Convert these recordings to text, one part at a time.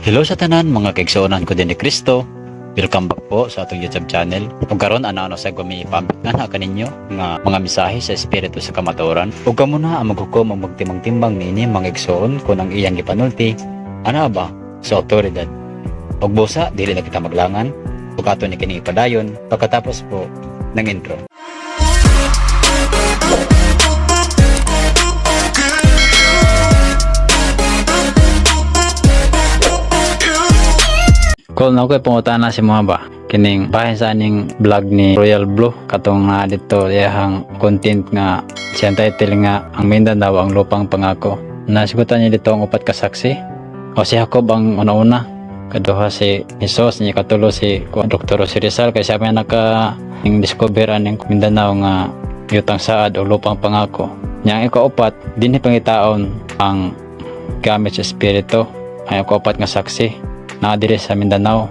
Hello sa tanan mga kaigsuonan ko din ni Kristo. Welcome back po sa atong YouTube channel. Kung karon ano sa gumipamit na kaninyo nga mga mensahe sa espiritu sa kamatuoran. Ug kamo na ang maghukom ang magtimang-timbang niini mga igsoon kung ang iyang gipanulti ana ba sa otoridad. Ug busa dili na kita maglangan. Ug ato ni kini padayon pagkatapos po ng intro. Kung ako pungutan na si mga ba kining bahin sa aning vlog ni Royal Blue katong dito iyahang content nga siyang title nga ang Mindanao ang lupang pangako. Nasigutan niya dito ang upat ka saksi o si Jacob ang una-una, kaduha si Jesus, niya katulo si Dr. si Rizal kay siya may discover aning Mindanao nga yutang saad o lupang pangako. Yang ikaupat dinhi pangitaon ang gamit sa espiritu ay ikaupat nga saksi na diri sa Mindanao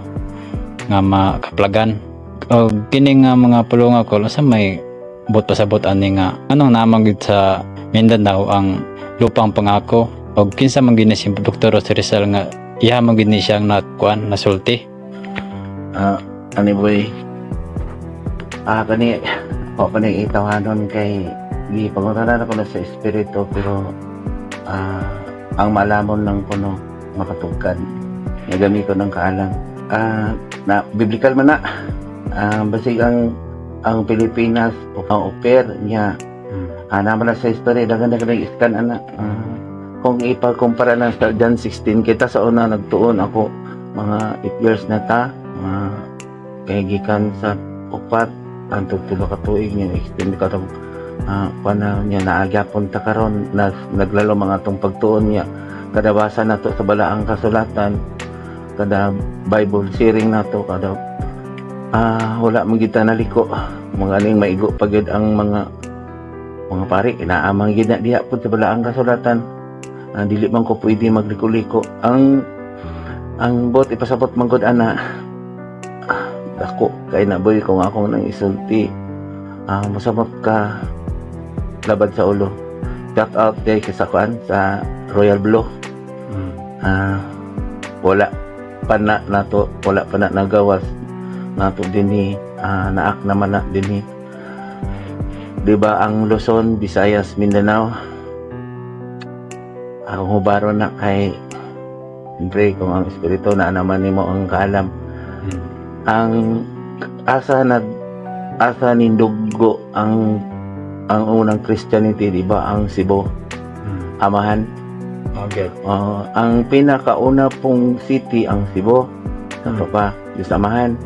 nga makaplagan o kini nga mga pulong ako sa may bot pasabot ani nga anong namang gid sa Mindanao ang lupang pangako o kinsa man gid si Dr. Rizal nga iya man gid ni siyang natkuan nasulti. Ani boy, kani itawanon kay di pangutanan ako na sa espiritu pero ang malamon lang ko no makatugkad nagami ko ng kaalam na biblical man na basig ang Pilipinas o ang oper niya naman na sa history dagan scan ana kung ipagkumpara na sa John 16 kita sa una nagtuon ako mga 8 years na ta kay gikan sa upat ang tulo ka tuig niya extend ka pana niya naagyapon ta karon naglalo mga tong pagtuon niya kada basa nato sa balaang kasulatan kada Bible sharing nato kada wala man kita naliko mga aning maigo pagid ang mga pari inaamang gid na diha pud sa balaang kasulatan dili man ko pwede magliko-liko ang bot ipasabot man gud ana dako kay na boy kung akong nang isulti masabot ka labad sa ulo. Shout out kay sa Royal Blue. Wala pa na nato wala pa na nagawas nato dinhi naak naman na dinhi di ba ang Luzon, Visayas, Mindanao ang hubaro na kay siyempre kung ang espiritu na naman nimo ang kaalam ang asa ninduggo ang unang Christianity di ba ang Cebu Amahan. Okay. Ang pinakauna pong city ang Cebu sa pa Samahan.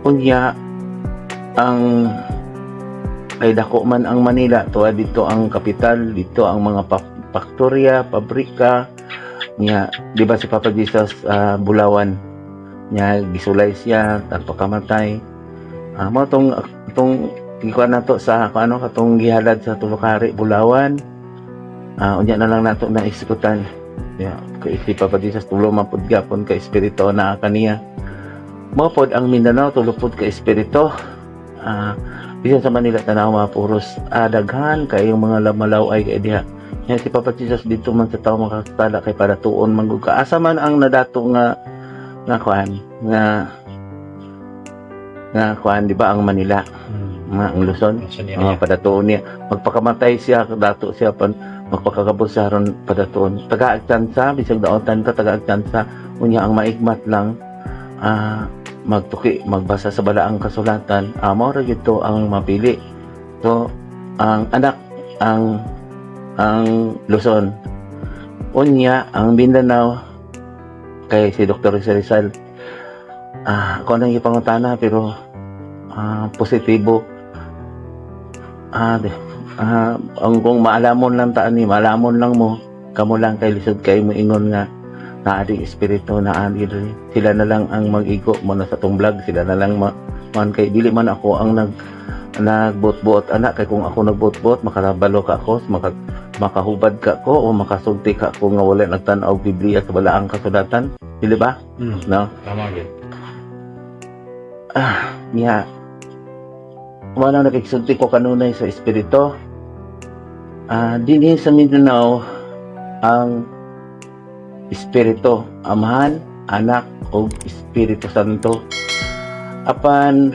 Unya ang ay dako man ang Manila tuwa dito ang kapital, dito ang mga faktorya, pabrika niya, di ba si Papa Jesus Bulawan niya gisulay siya tagpakamatay mo tong ikuan nato sa katong gihalad sa Tulokari Bulawan. Unya na lang nato na isikutan kay si Papa Jesus tulo mapud gapon kay espiritu na kaniya mo pod ang Mindanao tulo pod kay espiritu bisan sa Manila tanaw mga puros daghan kay yung mga lamalaw ay kay diha nya si Papa Jesus dito man sa tawo makakatala kay para tuon manggug ka asa man ang nadato nga kuan nga di ba ang Manila ang Luzon padatuon niya magpakamatay siya dato siya magpakakabos sa haron padatuon taga-agtansa bisag daotan ka taga-agtansa unya ang maigmat lang magtuki magbasa sa balaang kasulatan mao ra gyud to ang mapili so ang anak ang Luzon unya ang Mindanao kay si Dr. Rizal ako nang ipangutana pero positibo ang kung maalamon lang maalamon lang mo kamo lang kay lisod kay mo ingon nga naading espiritu na sila na lang ang mag-igo mo na sa tong vlog sila na lang man kay dili man ako ang nagbot-bot anak kay kung ako nagbot-bot makabalo ka ako makahubad ka ko o makasulti ka ko nga wala nagtan-aw Biblia sa balaang kasulatan dili ba no Tama gyud. Wala nakiksulti ko kanunay sa espiritu dinhi sa Mindanao ang Espiritu, Amahan, Anak ug Espiritu Santo. Apan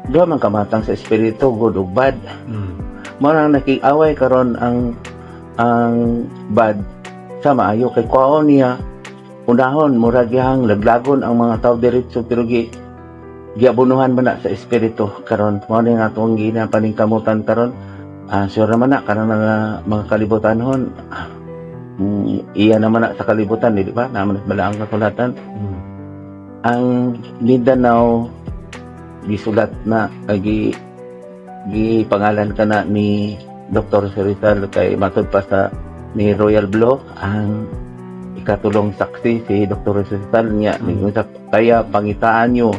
duha man kamatang sa espiritu, good ug bad. Mao nang nakiaway karon ang bad sa maayo kay kwaon niya unahon murag yang laglagon ang mga tao diretso pero giabunuhan man na sa espiritu karon. Mao ni nga atong ginapaningkamutan karon. Sure naman na karon mga kalibutanhon. Iya naman na sa kalibutan, di ba? Naman bala ang kasulatan. Ang Mindanao gisulat na pangalan ka na ni Dr. Rizal kay matud pa sa ni Royal Blue ang ikatulong saksi si Dr. Rizal niya kaya pangitaan nyo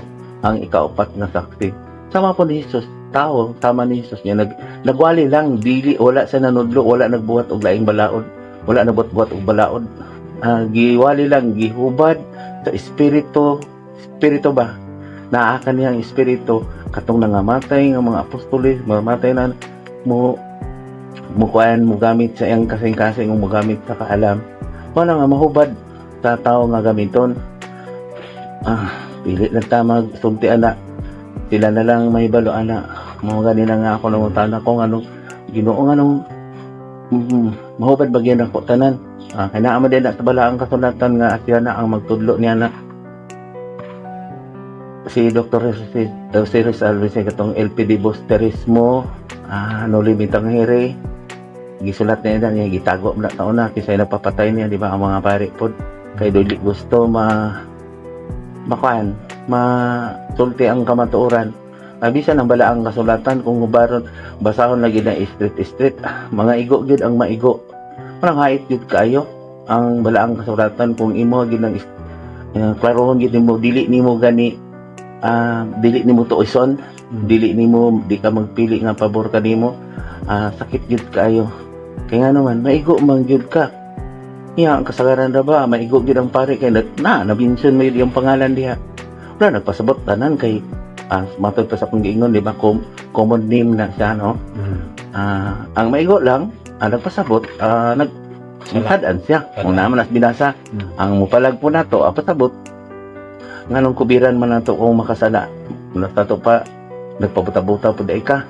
ang ikaapat na saksi. Sama po ni Jesus, tao, sama ni Jesus niya nagwali lang dili wala sa nanudlo, wala nagbuhat og laing balaod, wala nagbuhat og balaod. Giwali lang gihubad sa espiritu ba naa kaniyang espiritu katong nangamatay nga mga apostoles mamatay na mo kuan mo gamit sa iyang kasing-kasing mo gamit sa kaalam wala nga mahubad sa tao nga gamiton. Pili na ta magsultian na sila na lang may balo ana mo gani na nga ako nangutan ko anong Ginoo anong mahubad bagyan ako tanan. Kaya naama din na sa balaang kasulatan nga siya na ang magtudlo niya na si Dr. Rizal katong LPD Boosterismo no limitang hiri gisulat niya niya gitago na taon na kasi napapatay niya di ba ang mga pari pod kay dili gusto masulti ang kamatuoran. Bisan ang balaang kasulatan kung hubaron basahon lagi na street mga igo gid ang maigo parang hait gid kaayo ang balaang kasulatan kung imo gid nang klarohon gid mo dili nimo gani dili nimo tuison, dili nimo di ka magpili nga pabor ka nimo, sakit gyud kaayo. Kaya nga naman maigo man gyud ka. Iya ang kasagaran ra ba maigo gyud ang pare kay nabinson mo yung pangalan diha. Wala nagpasabot tanan kay matod pa sa kong giingon di ba common name na siya no. Ang maigo lang nagpasabot nagsadaan siya. Kung naman nas binasa ang mupalag po nato pasabot nganong kubiran man nato kung makasala nato pa nagpabuta-buta po dahi ka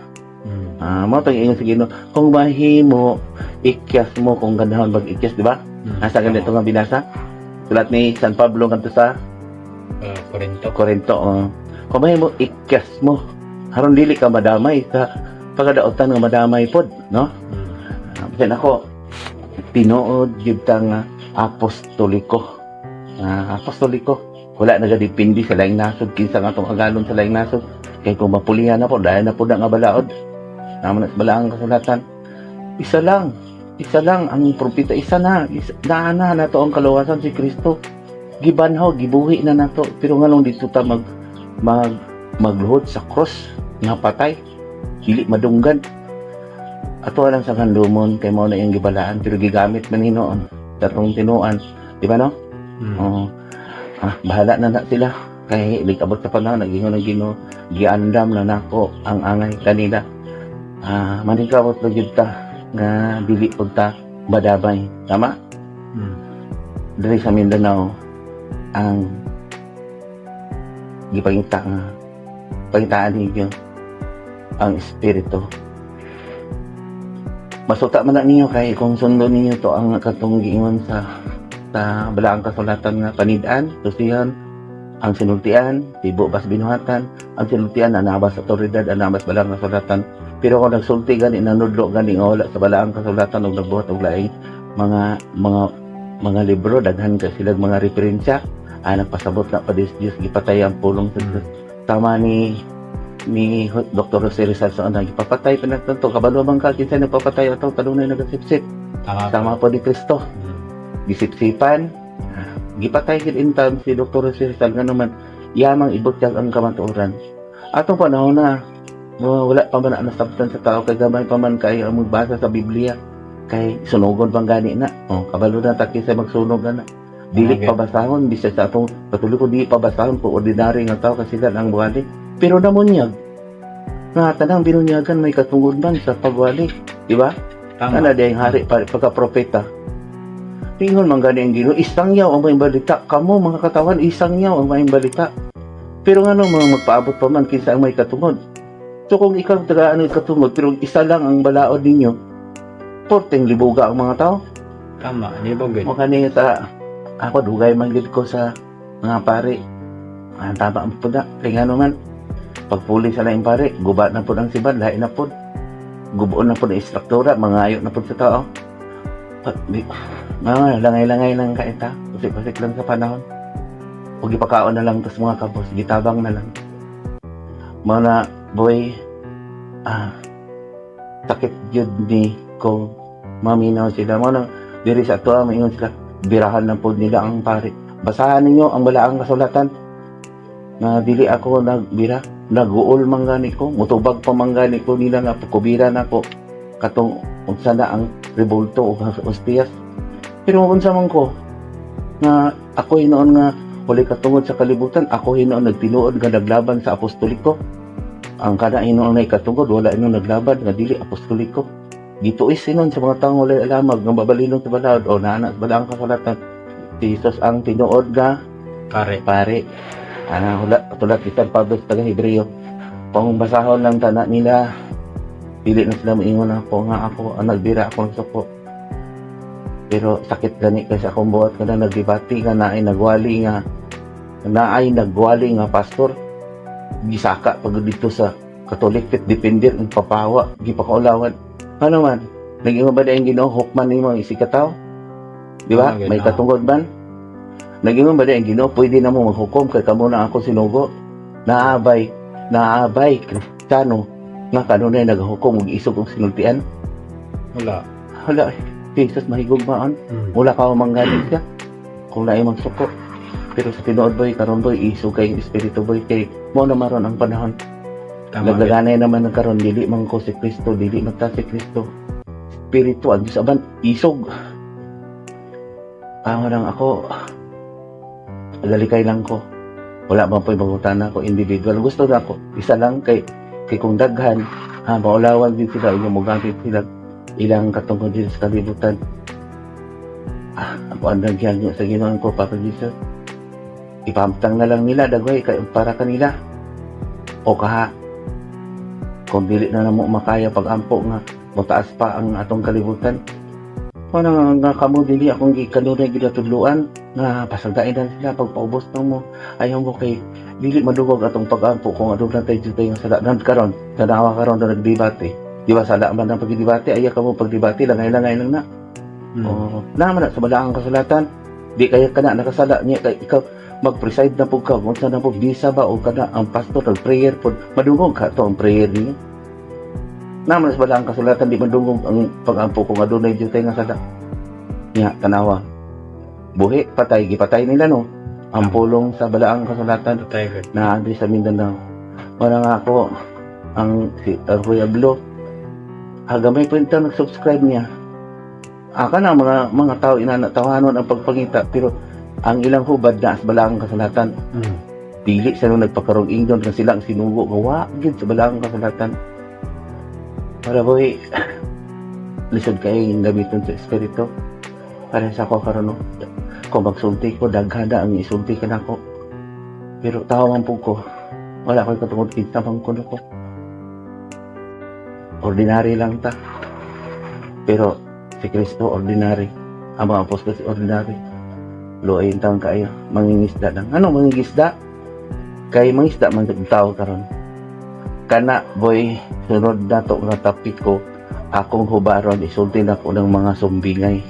mo tong ingon sa Ginoo kung mahimo ikyas mo kung gandahon bag ikyas di ba nasa ganito nga binasa sulat ni San Pablo kanto sa Corinto kung mahimo ikyas mo haron dili ka madamay sa pagadaotan nga madamay pod no bisan ako tinuod gyud tang apostoliko wala nagadipindi sa laing nasod kinsa nga tong agalon sa laing nasod kay kung mapulihan na po dahil na po nga balaod naman at balaang kasulatan isa lang ang propeta isa na to ang kaluwasan si Kristo gibanhaw gibuhi na nato pero nganong dito ta magluhod sa cross nga patay dili madunggan ato lang sa kandumon kay mao na yung gibalaan pero gigamit man hinoon datong tinuan di ba no bahala na sila kay ligabot sa panahon nagingon ng Ginoo giandam na nako ang angay kanila maningkamot na gyud ta nga dili pud ta badabay tama diri sa Mindanao ang gipangita nga pangitaan ninyo ang espiritu masuta man na ninyo kay kung sundo ninyo to ang katong giingon sa balaang kasulatan nga panid-an, tusihan, ang sinultian, tibo bas binuhatan, ang sinultian anabas sa otoridad, anabas balaang kasulatan. Pero kung nagsulti gani nanudlo gani nga wala sa balaang kasulatan ug nagbuhat og laing mga libro daghan ka sila mga referensya nagpasabot na pa Diyos gipatay ang pulong sa Diyos. Tama ni Dr. Rizal sa gipapatay pinagtanto kabalo man ka kinsa nagpapatay ato kadunay nagasipsip. Tama po ni Kristo. Gisip-sipan gipatay gid in time si Dr. Rizal nga naman yamang ibutyag ang kamatuoran atong panahon na wala pa man nasabtan sa tao kay gamay pa man kay ang magbasa sa Biblia kay sunugon pang gani na kabalo na taki sa magsunog na dili pabasahon bisag sa atong patuloy ko di pabasahon po ordinary nga tao kasi sila ang buwali pero namunyag nga tanang binunyagan may katungod man sa pagwali di ba ana day hari pagka propeta Tingon man gani ang Ginoo, isang yaw ang may balita. Kamo mga katawan, isang yaw ang may balita. Pero nga mga magpaabot pa man kinsa ang may katungod. So kung ikaw tagaan ng katungod, pero isa lang ang balaod ninyo, porteng libuga ang mga tao. Tama, di ba good? Mukha niya ta, ako dugay man gid ko sa mga pare. Tama ang puda. Kaya nga naman, pagpuli sa laing pare, guba na po ang sibad, lain na po. Gubuon na po ang istruktura, mangayo na po sa tao. Langay-langay lang kaita. Pasik-pasik lang sa panahon. Huwag ipakaon na lang tas mga kabos. Gitabang na lang. Mga boy, sakit yun ni ko maminaw sila. Mga diri sa ito, maingon sila. Birahan na po nila ang pare. Basahan ninyo ang balaang kasulatan. Na dili ako nagbira. Naguol manggani ko. Mutubag pa manggani ko nila nga pagkubira na ko. Katong unsa na ang revolto o hostias. Pero unsa man ko nga ako hinoon nga huli katungod sa kalibutan, ako hinoon nagtinuod nga naglaban sa apostoliko. Ang kada hinoon ay katungod wala ino naglaban nga dili apostoliko. Gituis sinon sa mga tawo walay alamag nga babalinong sa balaod o nana sa balaang kasulatan. Si Jesus ang tinuod nga pare. Hula tulad ni San Pablo sa taga Hebreo. Kung basahon lang tana nila, dili na sila maingon ako nga ako ang nagbira akong suko. Pero sakit gani kasi akong buhat ka na nagdebati ka naay nagwali nga pastor. Gisaka pag dito sa Katolik pit depender ang papawa gipakaulawan. Ano man naging ba ang Ginoo hukman nimo ang isikataw? Di ba? May katungod man. Naging ba ang Ginoo pwede na mo maghukom kay kamo na ako sinugo. Naabay Kristiyano nga kanunay naghukom og isog og sinultian. Wala. Jesus mahigugmaan. Wala ka manggaling siya. Kung naay magsuko. Pero sa tinuod boy, karon boy, isog kay espiritu boy kay mo na maron ang panahon. Naglaganay naman ng karon dili man ko si Kristo, dili man ta si Kristo. Espiritu ang Diyos aban isog. Lang ako. Galikay lang ko. Wala man po ibangutana ko individual. Gusto na ako. Isa lang kay kung daghan, maulawan din sila, umugamit sila ilang katungkol din sa kalibutan. Ako ang nagyan nyo sa Ginoon ko, Papa Jesus. Ipamtang na lang nila, dagway, para kanila. O kaha, kung dili na mo makaya pag-ampo nga, mataas pa ang atong kalibutan. Kung nga kamo dili akong kanunay ginatudluan, nga pasagdain na sila pagpaubos na mo. Ayaw mo kay dili madugog atong pag-ampo kung adug na tayo dito yung sala. Karon, tanawa karon na nagdebate. Di ba sala man ang pagdebate, ayaw ka mo pagdebate, langay-langay lang na. Naman na sa balaang kasulatan, di kaya ka na nakasala niya, kay ikaw mag-preside na po ka, kung saan na po bisa ba o ka na ang pastor nag-prayer po, madungog ka to ang prayer niya. Naman sa balaang kasulatan, di madungog ang pag-ampo kung adunay dito tayo nga sala. Niya, tanawa. Buhi, gipatay nila no. Ang pulong sa balaang kasulatan na andri sa Mindanao. Wala nga ako, si Royal Blue, hagamay po ito nag-subscribe niya. Aka na mga tao inanatawanon ang pagpangita, pero ang ilang hubad na sa balaang kasulatan. Dili sa nung nagpakarong ingdon kasi sila ang sinugo, gawagid sa balaang kasulatan. Para boy, lisod kayo yung gamiton sa espiritu. Para sa ako karon kung magsulti ko, daghana ang isulti ka na ko. Pero tawang po ko, wala ko katungod kita pang kuno ko. Ordinary lang ta. Pero si Kristo ordinary. Ang mga apostol si ordinary. Luayin taong kayo, mangingisda lang. Ano mangingisda? Kay mangisda man tao karon. Kana boy, sunod na to nga topic ko, akong hubaron isulti na ko ng mga sumbingay.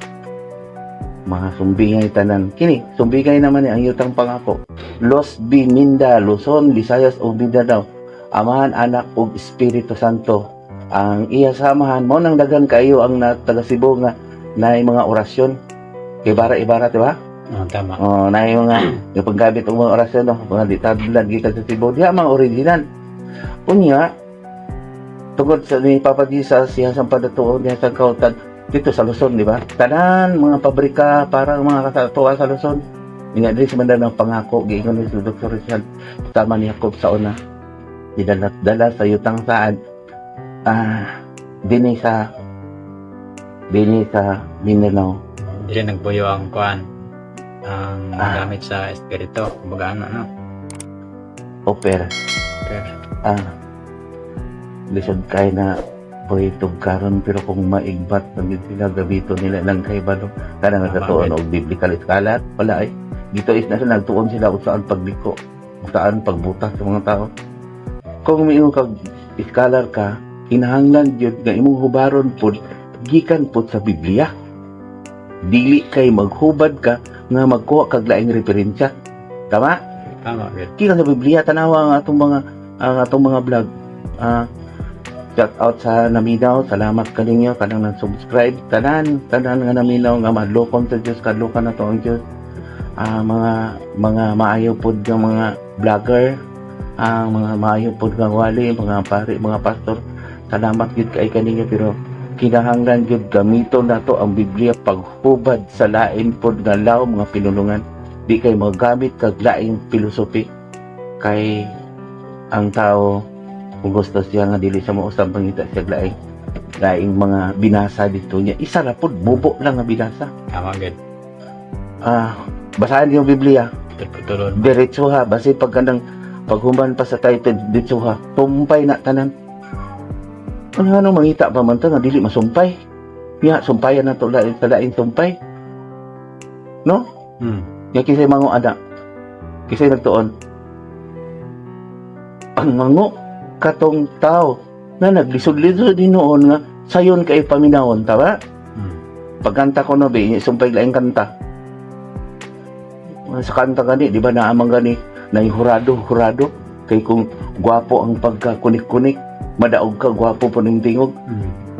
Mga sumbingay tanan. Kini, sumbingay naman ang yutang pangako. Los Biminda, Luzon, Visayas ug Mindanao. Amahan, Anak ug Espiritu Santo. Ang iya samahan mo nang dagan kayo ang taga Cebu nga naay mga orasyon. Kay bara-ibara, di ba? Tama. Naay mga yung paggamit ng mga orasyon, no? Mga ditadlan kita sa Cebu. Diya mga original. Unya, tungod sa ni Papa Jesus, siya sa padatuon niya sa kautan, dito sa Luzon, di ba? Tanan, mga pabrika, parang mga kasatuan sa Luzon. Nga din si Mindanao pangako, giingon ni Dr. Richard, tama ni Jacob sa una. Dala sa yutang saan. Dini sa Mindanao. Dili nagpuyo ang kuan ang gamit sa espiritu, kumbaga ano, no? Opera. Pero, Lisod kay na boy tugkaron pero kung maigbat ng sila gabito nila lang kay balo kana nagatuon og biblical scholar wala ay dito is nasa nagtuon sila kung saan pagliko kung saan pagbutas sa mga tao kung miingon kag scholar ka kinahanglan gyud nga imong hubaron pud gikan pud sa Biblia dili kay maghubad ka nga magkuha kag laing referensya tama gid. kita sa Biblia tanawa ang atong mga vlog shout out sa Naminaw, salamat kaninyo kanang nag-subscribe tanan nga Naminaw nga madlokon sa Dios kadlukan na to ang Dios mga maayo pod nga mga vlogger mga maayo pod nga wali mga pari mga pastor salamat gid kay kaninyo pero kinahanglan gid gamiton nato ang Biblia paghubad sa lain pod nga law mga pinulungan di kay magamit kag laing filosofi kay ang tao kung gusto siya nga dili sa mausab pangita siya laing mga binasa dito niya isa ra pod bubo lang nga binasa Tama gid. basahan yung Biblia Tulon. diretso ha basi paghuman pa sa title diretso ha tumpay na tanan ano mangita pa man ta nga dili masumpay ya sumpayan na to lain sa laing sumpay no ya kisay mango ada kisay nagtuon ang mango katong tao na naglisod-lisod din noon nga sayon kay paminawon tama pagkanta ko no be sumpay laing kanta sa kanta gani di ba naamang gani na hurado kay kung gwapo ang pagkakunik-kunik madaog ka gwapo po ning tingog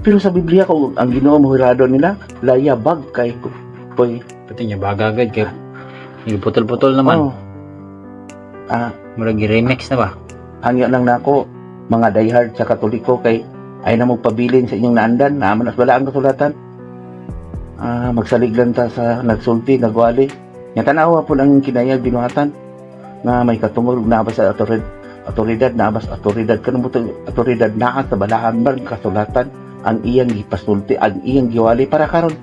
pero sa Biblia ko ang Ginoo mo hurado nila layabag kay koy Pati niya bagagad kay putol-putol naman. Murag remix na ba? Hangyo lang nako mga diehard sa Katoliko kay ay na magpabilin sa inyong naandan naman as wala ang kasulatan magsaliglan ta sa nagsulti nagwali nga tanawa po ang kinayag binuhatan nga may katungod nabas sa otoridad nabas otoridad kanang butang otoridad naa sa balaan bang kasulatan ang iyang gipasulti ang iyang giwali para karon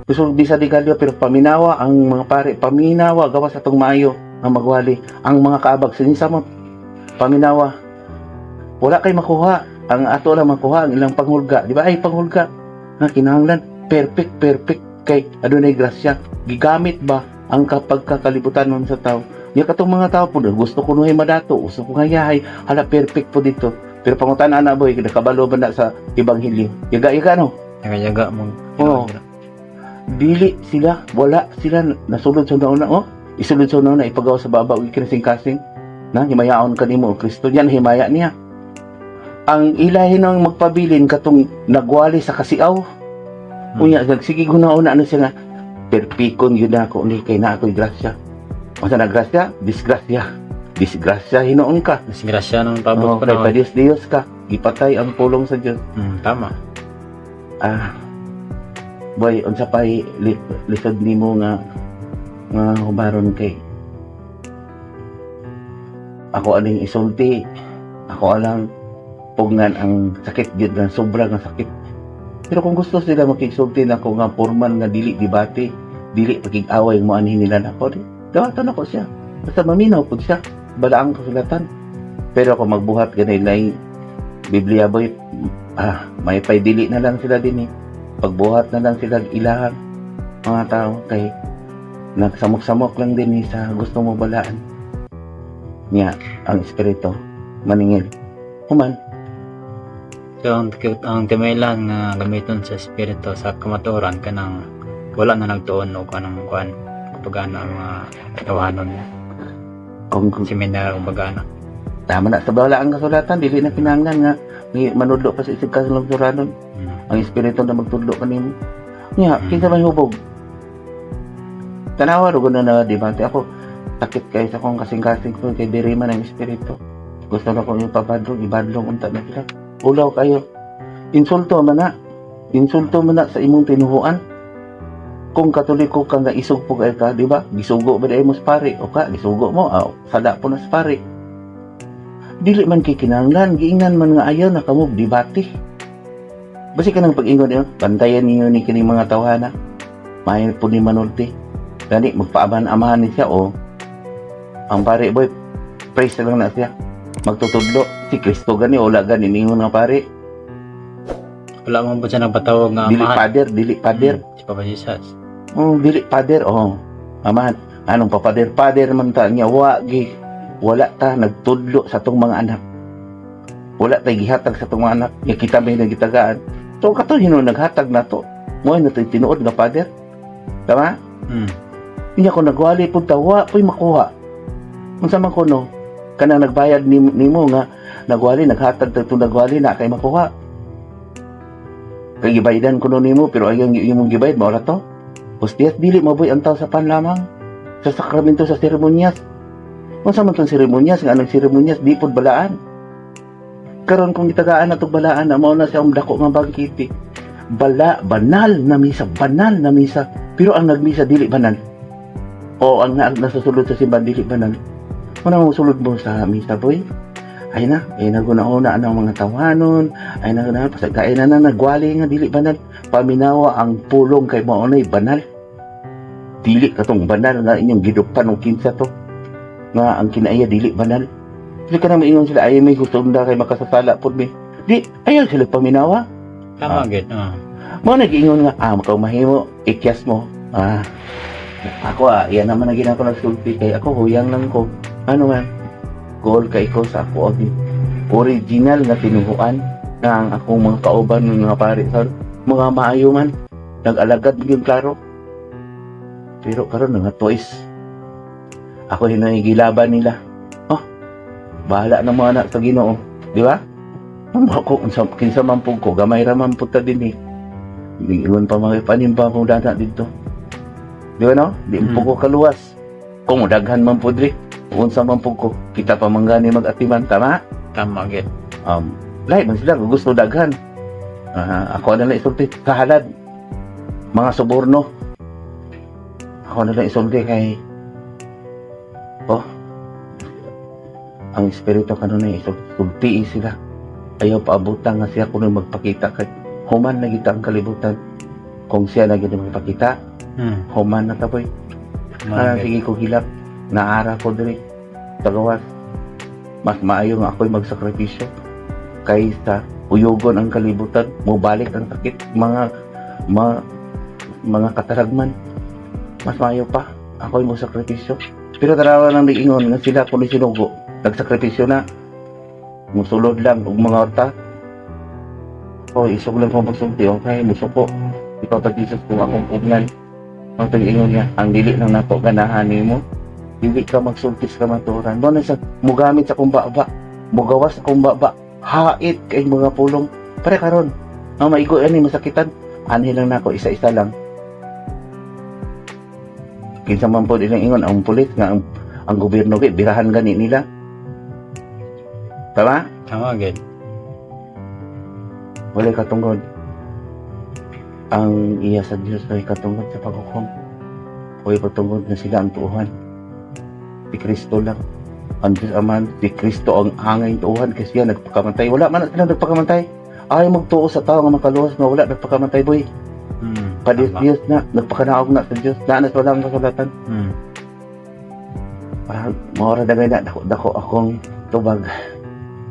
gusto bisa di galyo pero paminawa ang mga pare paminawa gawas atong maayo ang magwali ang mga kaabag sinisamot paminawa wala kay makuha ang ato lang makuha ang ilang panghulga di ba ay panghulga nga kinahanglan perfect kay adunay grasya gigamit ba ang kapagkakalibutan nun sa tao niya katong mga tao po gusto ko nuhay madato gusto ko ngayahay hala perfect po dito pero pangutan-an na boy nakabalo ba na sa ebanghelyo yaga no Yaga mo. Dili sila wala sila nasulod sa nauna isulod sa nauna ipagawa sa baba ug kinasing-kasing na himayaon kanimo Kristo yan himaya niya ang ilahin ang magpabilin katong nagwali sa kasiaw unya sige gunauna ano siya nga perpikon yun ako ni kay na ako'y grasya masa na grasya disgrasya hinoon ka Disgrasya nung pabot ko kay na. Diyos ka ipatay ang pulong sa Diyos Tama. boy unsa pay lisod nimo nga hubaron kay ako aning isulti ako alang pugngan ang sakit gyud nga sobra nga sakit pero kung gusto sila makigsulti nako nga formal nga dili debate dili pagig-away mo anhin nila nako dawatan ako siya basta maminaw pud siya balaang kasulatan pero kung magbuhat ganay lay Biblia boy may dili na lang sila din pagbuhat na lang sila ilahan mga tao kay nagsamok-samok lang din sa gusto mo balaan niya ang espiritu maningil human So, ang timailan nga gamiton sa espiritu sa kamatuoran kanang wala na nagtuon o kanang kuan kapag ang mga tawanon kung seminar o bagana. tama na sa bala ang kasulatan dili na kinahanglan nga manudlo pa sa isig kasulatan ang espiritu na magtudlo kanimo niya kinsa may hubog tanawa ro na debate ako takit kay sa kong kasing-kasing ko kay diri man ang espiritu gusto na ko yung papadlong ibadlong unta na sila ulaw kayo insulto man na sa imong tinuhuan kung Katoliko ka nga isug po kay ka di ba gisugo ba dai mo sa pare o ka gisugo mo sada po na sa pare dili man kay kinahanglan giingan man nga ayaw na kamo debate basi ka nang pag-ingon bantayan ninyo ni kining mga tawhana Mahin po ni manulti. Gani, magpaaman-amahan ni siya, ang pare boy, praise na lang na siya. Magtutudlo, si Kristo gani, wala gani, ningon nga pare. Wala mo po siya nagpatawag nga Dili amahan. dili pader. Si Papa Jesus. Dili pader, amahan. Anong papader? Pader man ta niya, wala ta nagtudlo sa tong mga anak. Wala tay gihatag sa tong mga anak. Nga kita may nagitagaan. So kato hino naghatag na to. Mo na tay tinuod nga pader. Tama? Niya ko nagwali pud tawa, po'y makuha. Unsa man kuno? Kanang nagbayad nimo nga nagwali naghatag ta nagwali na kay makuha. Kay gibayadan kuno nimo pero ayong imong gibayad mao ra to. Hostess dili maboy antaw sa panlamang sa sakramento sa seremonyas. Unsa man tong seremonyas nga anong seremonyas di pud balaan. Karon kung gitagaan na itong balaan na mao na siya dako nga bangkiti. Banal na misa. Pero ang nagmisa dili banal. O ang nasusulod sa simbahan dili banal. Kung musulod mo sa misa boy, ay naguna-una ang mga tawanon, ay pasagkain na nagwali nga dili banal. Paminawa ang pulong kay mao nay banal. Dili katong banal nga inyong gidupan og kinsa to. Nga ang kinaiya dili banal. Sila ka na maingon sila, ay may gusto na kay makasasala po mi. Di, ayaw sila paminawa. Tama gid. Mga nag-iingon nga, mahimo, ikyas mo. Ako yan naman na ginako nagsulti kay ako, huyang lang ko. Ano man, goal kay ko sa ako, original na tinuhuan na ang akong mga kauban ng mga pare sa mga maayo man. Nag-alagad yung klaro. Pero karon nga toys. Ako hinagilaban nila. Bahala ng mga anak sa Ginoo, di ba? Ako, kinsa man po ko, gamay raman po ta din eh. Iwan pa mga panimba kong dana dito. Di ba no? Di po ko kaluwas. Kung daghan man po diri, unsa man po ko, kita pa manggani mag-atiman, tama? Tama gid. Lahat man sila, gusto daghan. Ako na lang isulti, kahalad. Mga suborno. Ako na lang isulti kay, ang espiritu kanunay isulti sila. Ayaw paabutan nga siya kung magpakita kay human na kita ang kalibutan. Kung siya na gina magpakita, human na tapoy. Sige ko hilap, naara ko diri. Tagawas, mas maayo nga ako'y magsakripisyo kaysa uyugon ang kalibutan, mubalik ang sakit, mga kataragman. Mas maayo pa, ako'y magsakripisyo. Pero tarawa lang diingon nga sila kung sinugo. Nagsakripisyo na. Musulod lang og mga orta. Isog lang kong pagsulti. Okay, musuko. Ikaw tag Jesus kung akong pugnan. Ang tag-ingon niya, ang dili lang nato ganahan mo. Dili ka magsultis ka maturan. Mo na sa mugamit sa kumbaba. Mugawas sa kumbaba. Hait kay mga pulong. Pare karon. Ang maigo ani masakitan. Ani lang nako isa-isa lang. Kinsa man po ilang ingon ang pulis nga ang gobyerno kay birahan gani nila. Tama? Tama gid. Wala katungod. Ang iya sa Diyos ay katungod sa paghukom. Huwag patungod na sila ang tuuhan. Si Kristo lang. Ang Diyos Aman, si Kristo ang angay tuuhan kasi siya nagpakamatay. Wala man sila nagpakamatay. Ay magtuo sa tao nga makaluwas na wala nagpakamatay boy. Padiyos na, nagpakanaog na sa Diyos. Naanas wala ang kasulatan. Maura na na, dako akong tubag.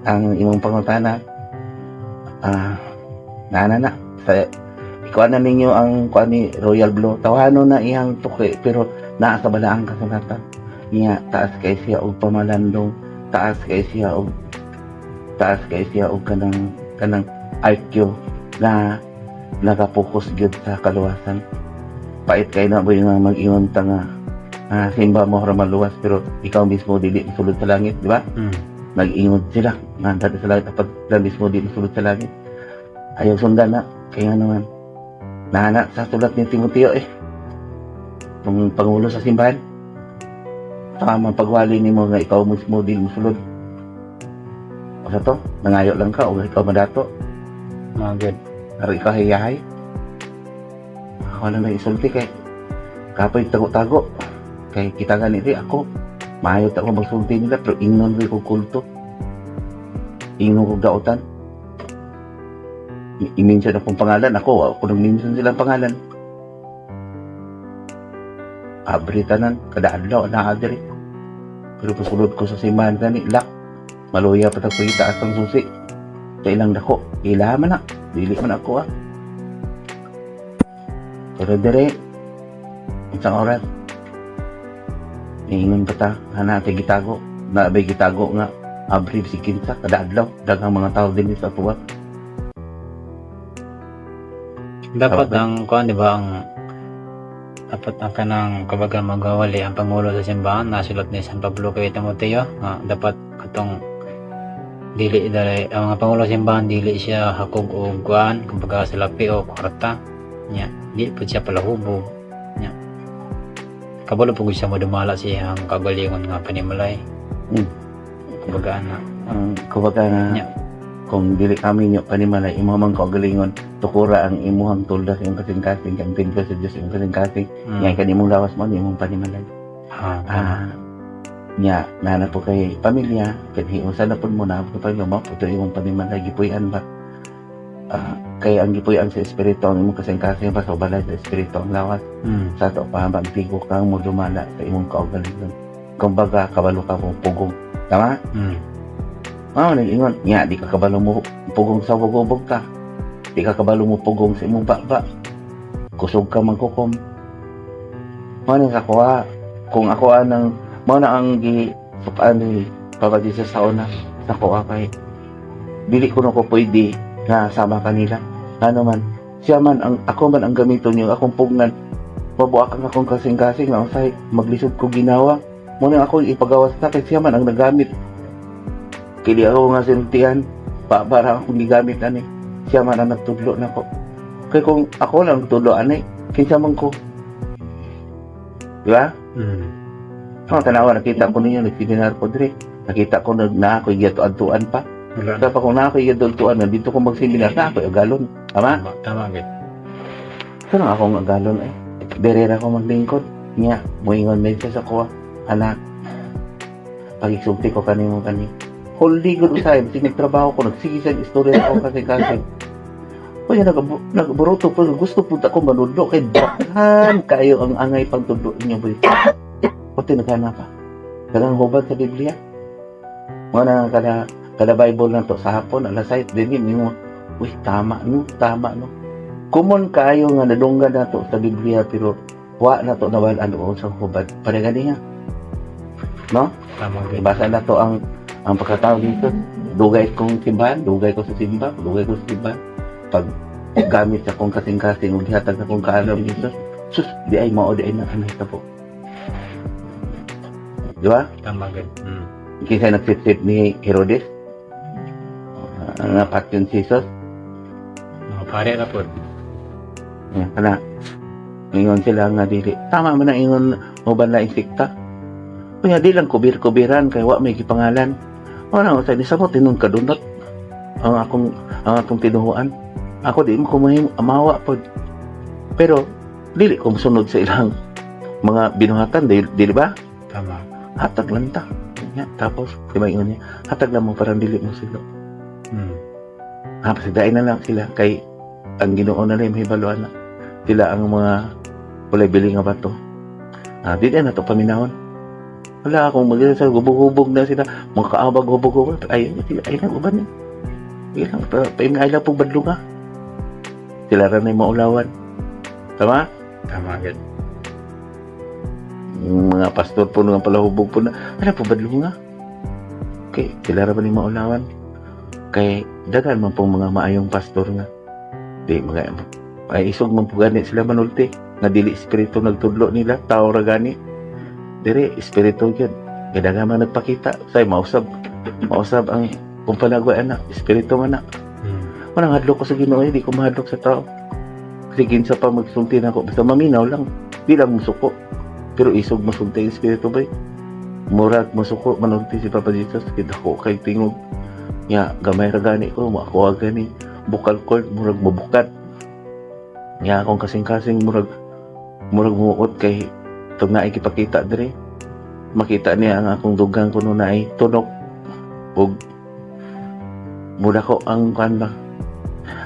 Ang imong pangutana na sa ikuan na ninyo ang kuan ni Royal Blue tawano na iyang tuki pero naa sa balaang kasulatan niya taas kay siya og pamalandong taas kay siya og kanang IQ na nakapokus gyud sa kaluwasan. Pait kay na boy nga mag-ingon ta nga simba mo ra maluwas pero ikaw mismo dili sulod sa langit, di ba? Nag-ingon sila nga dati sa langit kapag sila mismo di sulod sa langit. Ayaw sundan na kaya naman nana sa sulat ni Timoteo kung pangulo sa simbahan tama pagwali ni mo nga ikaw mismo di musulod o sa to nangayo lang ka o ikaw madato Magid. pero ikaw hayahay ako lang na isulti kay kapoy tago-tago kay kita ganiti ako mahayot ako magsulti nila pero ingnon ko kulto ingnon ko gautan i-mention akong pangalan ako nag-mention silang pangalan abri tanan kada adlaw na adri. Pero pasulod ko sa simbahan gani lak maluya pa tag pagita atong susi. Sa ilang dako, ila man na, dili man ako Pero dire isang oras ingon pa ta hanate gitago, naabay gitago nga abri si kinsa kada adlaw daghang mga tao dinhi sa tuwa. Dapat Okay. ang kuan di ba ang dapat ang kanang kabaga magawali ang pangulo sa simbahan nasulat ni San Pablo kay Timoteo nga dapat katong dili dali ang mga pangulo sa simbahan dili siya hakog og kuan kumbaga salapi o kwarta nya di pud siya palahubog nya kabalo pud siya madumala siya ang kagalingon nga panimalay kumbaga na Kumbaga nga nya kung dili kami nyo panimalay imo man kaugalingon tukura ang imuhang tuldas yung kasing-kasing kang templo sa Diyos yung kasing-kasing yan kanimong lawas mo imong panimalay nya nana po kay pamilya kay usa na pud mo na po pa mo puto imong panimalay gipuy-an ba kay ang gipuy-an sa espiritu ang imong kasing-kasing pa sa balay sa espiritu ang lawas sa to pa magtigo kang mo dumala sa imong kaugalingon kumbaga kabalo ka mo pugong tama nag-ingon nya di ka kabalo mo pugong sa bugobog ka di ka kabalo mo pugong sa imong baba kusog ka magkukom ni ako kung ako anang mo na ang supaan ni Papa Jesus sa una sa ko kay dili ko na ko pwede na sama kanila ano man siya man ang ako man ang gamiton niyo akong pugnan mabuakan akong kasing-kasing na usay maglisod ko ginawa mo na ako ipagawas na kay siya man ang nagamit kili ako nga sintihan para akong gigamit ani siya man ang nagtudlo na ko kay kung ako lang tudlo ani kinsa man ko di ba tanawa nakita ko ninyo nagsidinar ko dire nakita ko na ako giyatuan pa kaya pa kung na ako giyatuan na dito ko magseminar na ako agalon tama gid saan akong agalon berera ko maglingkod niya moingon medyo sa ko anak pag-isulti ko kanimo kani Holy good usay, nagtrabaho ko, nagsigisan istorya ako kasi. Kaya nagburuto po, gusto po ako manudlo, kay bahan kayo ang angay pang tudlo niyo boy. Pati naghanap pa. Kadang hubad sa Biblia. Mga kada Bible na to sa hapon, alas 6, din mo, uy, tama no. Kumon kayo nga nadunggan na to sa Biblia, pero wa na to nawalan o sa hubad. Parang niya. No? tama gid Ibasa na to ang pagkatao dito, dugay kong simbahan, dugay ko sa simbahan. Pag gamit sa kong kasing-kasing, maghihatag sa kong kaalam dito, sus, di ay mao, di ay nakanay ka po. Di ba? tama gid Kinsa nagsip-sip ni Herodes, napat yun si Jesus, mga pare ra pod kana, ingon sila nga dili. Tama man ang ingon mo ba na insikta? Kaya di lang kubir-kubiran, kay wa may gipangalan. Ano, sa isa mo, tinun kadunot ang akong tinuhuan. Ako di mo kumahim amawa po. Pero, dili ko sunod sa ilang mga binuhatan, dili ba? tama Hatag lang ta. Tapos, di ba yun niya? Hatag lang mo, parang dili mo sila. Pasidain na lang sila, kay ang Ginoo na lang, may baluan na. Sila ang mga walay bili nga bato. Di na to paminahon. Wala akong mag-isa, hubog-hubog na sila. Mga kaabag, hubog-hubog. Ay lang, uban. Ay lang, paimay lang pong badlo nga. Sila rin ay maulawan. Tama? tama gid Yung mga pastor po nga pala hubog po na. Ano po badlo nga? Okay, sila rin ay maulawan. Kay dagan man pong mga maayong pastor nga. Di, mga ay isog man po ganit sila manulti. Nga dili espiritu nagtudlo nila. Tao ra gani. Dire, espiritu yun. Gadaga man nagpakita. Say, mausab ang kung panagwa anak. Espiritu man na. Manang hadlok ko sa Ginoo, di ko mahadlok sa tao. Kasi ginsa pa magsulti na ako. Basta maminaw lang. Di lang musuko. Pero isog masulti yung espiritu ba? Murag masuko, manulti si Papa Jesus. Kita ko kay tingog. Gamay ra gani ko. Makuha gani. Bukal cord, murag mabukat. Akong kasing-kasing murag muot kay itong naikipakita dire. Makita niya ang akong dugang kuno na ay tunok. Ug mula ko ang kan ba.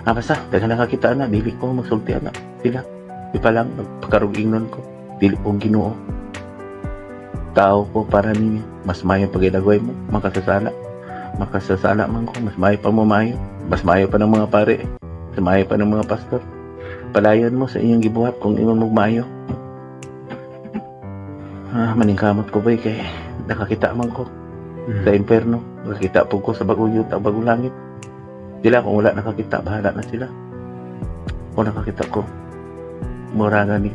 Basta, daga nakakita na, dili ko magsulti na. Sila. Di pa lang, nagpakarugingnon ko. dili ko Ginoo. Tao ko para ninyo. Mas mayo pag ilagway mo, makasasala. Makasasala man ko, mas mayo pa mo mayo. Mas mayo pa ng mga pare. Mas mayo pa ng mga pastor. Palayon mo sa inyong gibuhat kung ingon mo mayo. Maningkamot ko ba kay nakakita man ko sa imperno. Nakakita po ko sa bagong yuta, bagong langit. Sila kung wala nakakita, bahala na sila. Kung nakakita ko, mura gani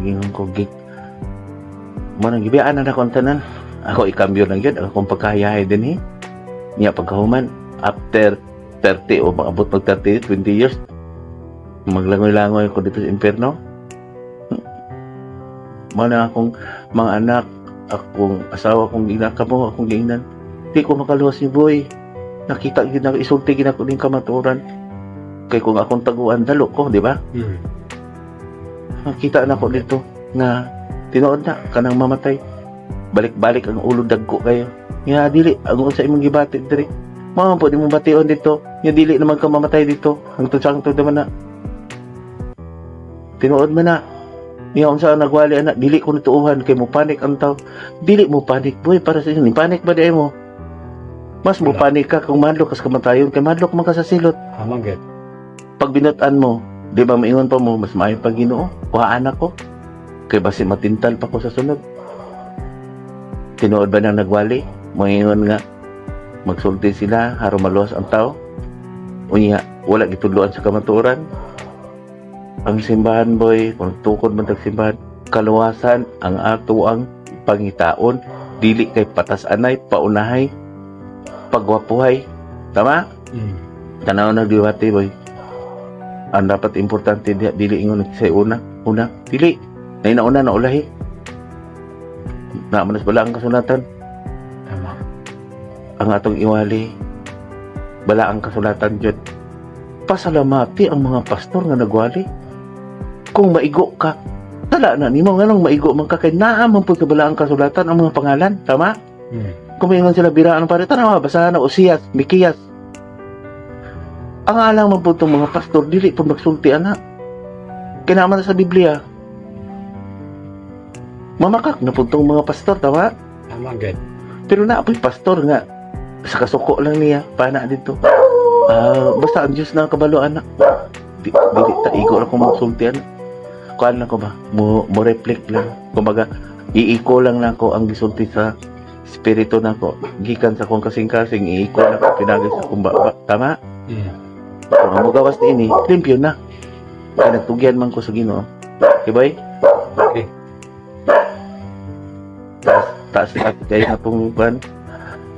gingon ko gig. Mo nang gibiyaan na akong tanan. Ako ikambyo lang yun. Akong pagkahayahay din niya pagkahuman. After 30 o maabot mag 30, 20 years, maglangoy-langoy ko dito sa imperno. Mo na akong mga anak, akong asawa, akong ginakamo, akong giinan. Di ko makaluwas ni boy. Nakita isulti gina ko din kamaturan. Kay kung akong taguan dalo ko, di ba? Nakita na ko dito nga tinuod na kanang mamatay. Balik-balik ang ulo dagko kayo. Nga dili ang sa imong gibati diri. Mao po di mo bation dito. Nga dili naman ka mamatay dito. Ang tutsang-tug naman na. Tinuod man na. Nga unsa nagwali anak, dili ko natuuhan kay mo panik ang tao. Dili mo panik boy para sa inyo. Panik ba di mo? Mas mo panik ka kung madlok kas kamatayon kay madlok man ka sa silot. Amagit. Pag binutan mo, di ba maingon pa mo, mas maayo pag Ginoo, kuhaan ako. Kay basi matintal pa ko sa sunod. Tinuod ba nang nagwali? Maingon nga, magsulti sila, haro maluwas ang tao. Unya, wala gitudloan sa kamaturan. Ang simbahan boy, kung tukod man tag simbahan, kaluwasan ang ato ang pangitaon, dili kay patas anay, paunahay, pagwapuhay. Tama? Tanaw na diwati boy. Ang dapat importante dili ingon sa una dili nay nauna na ulahi na manas bala ang kasulatan. Tama. Ang atong iwali bala ang kasulatan jud. Pasalamati ang mga pastor nga nagwali. Kung maigo ka, tala na nimo nganong maigo man ka kay naa man pud bala ang kasulatan ang mga pangalan. Tama? Kung maingon sila biraan pare tanawa basahan na Osias, Mikiyas. Ang alang man po itong mga pastor, dili po magsulti anak. Kinaman na sa Biblia. Mamakak na po itong mga pastor, tama? Amagit. Pero na po'y pastor nga, sa kasuko lang niya, pana dito. Basta ang Diyos na kabalo anak. Dili, taigo lang kung magsulti anak. Kuan lang ko ba? Mo reflect lang. Kumbaga, iiko lang ko ang gisulti sa espiritu na ko. Gikan sa kong kasing-kasing, iiko lang ko pinagay sa kumbaba. Tama? Kung ang magawas ni ini, limpyo na. Kaya nagtugyan man ko sa Ginoo. Okay, boy? Okay. Taas kayo na pong ban.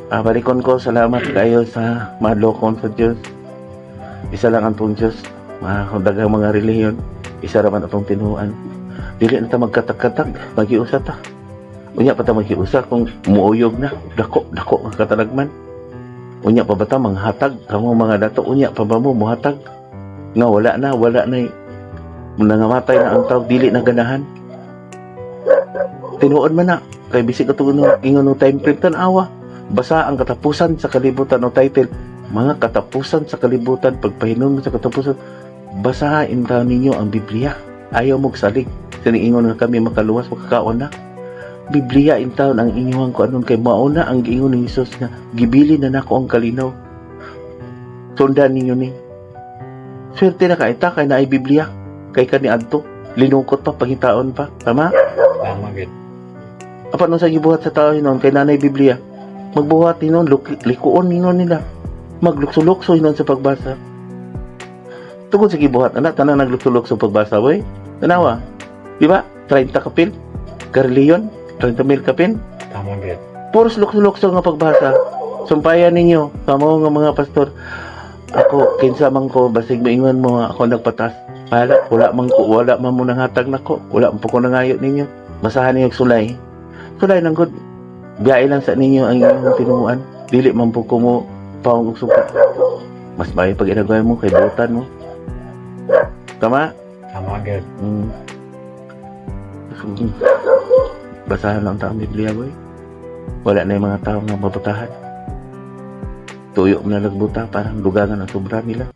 Balikon ko, salamat kayo sa madlokon sa Diyos. Isa lang ang pong Diyos. Kung dagang mga reliyon, isa raman atong tinuan. Dili na ta magkatag-katag, magiusa ta. Unya pa ta magiusa kung muuyog na, dako ang katalagman. Unya pa ba ta manghatag kamo mga dato, unya pa ba mo muhatag nga wala na nangamatay na ang tao, dili na ganahan. Tinuod man na kay bisig ato ingon no time print awa basa ang katapusan sa kalibutan o title, mga katapusan sa kalibutan, pagpahinom sa katapusan, basahin tayo ninyo ang Biblia. Ayaw mo salig siniingon nga kami makaluwas makakaon na Biblia in taon ang inyong ko anon kay mauna ang giingon ni Jesus nga gibili na nako ang kalinaw. Sundan ninyo ni. Swerte na kaita kay naay Biblia kay kani adto linungkot pa pangitaon pa. Tama? Tama gid. Apa nung sa gibuhat sa tao hinon kay nanay Biblia. Magbuhat hinon likuon hinon nila. Maglukso-lukso hinon sa pagbasa. Tungod sa gibuhat ana tanan naglukso-lukso pagbasa boy. Tanawa. Di ba? 30 kapil. Garleon 30,000 kapin. Tama gid. Puros lukso-lukso nga pagbasa. Sumpayan ninyo, kamo nga mga pastor. Ako kinsa man ko basig moingon mo nga ako nagpatas. Wala man mo nang hatag nako. Wala man po ko nangayo ninyo. Basahan niyo sulay. Sulay nang good. Biyay lang sa ninyo ang inyong tinuan. Dili man po ko mo paong sukat. Mas mayo pag inagway mo kay butan mo. Tama? Tama gid. Basahan lang taong Biblia boy. Wala na yung mga tao nga mabutahan. Tuyo mo na nagbuta, parang dugangan ang sobra nila.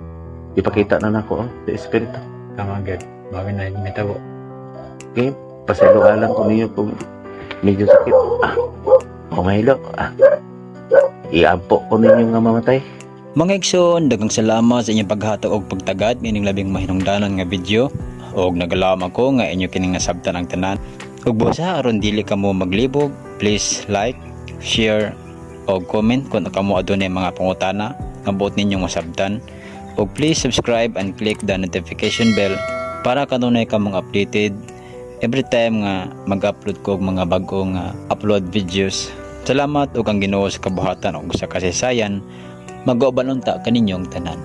Ipakita na nako sa Espiritu. Tama gid. Bagay na mitabo. Okay, pasalualan ko ninyo kung medyo sakit. Kung mahilo, iampo ko ninyo nga mamatay. Mga igsoon, daghang salamat sa inyong paghatag og pagtagad nining labing mahinungdanon nga video. Og nagalaom ako nga inyo kining nasabtan ang tanan. Ug busa aron dili kamo maglibog, please like, share og comment kung kamo adunay mga pangutana nga buot ninyong masabtan. Og please subscribe and click the notification bell para kanunay kamong updated every time nga mag-upload ko og mga bag-ong upload videos. Salamat ug ang Ginoo sa kabuhatan ug sa kasaysayan. Mag-uban unta kaninyong tanan.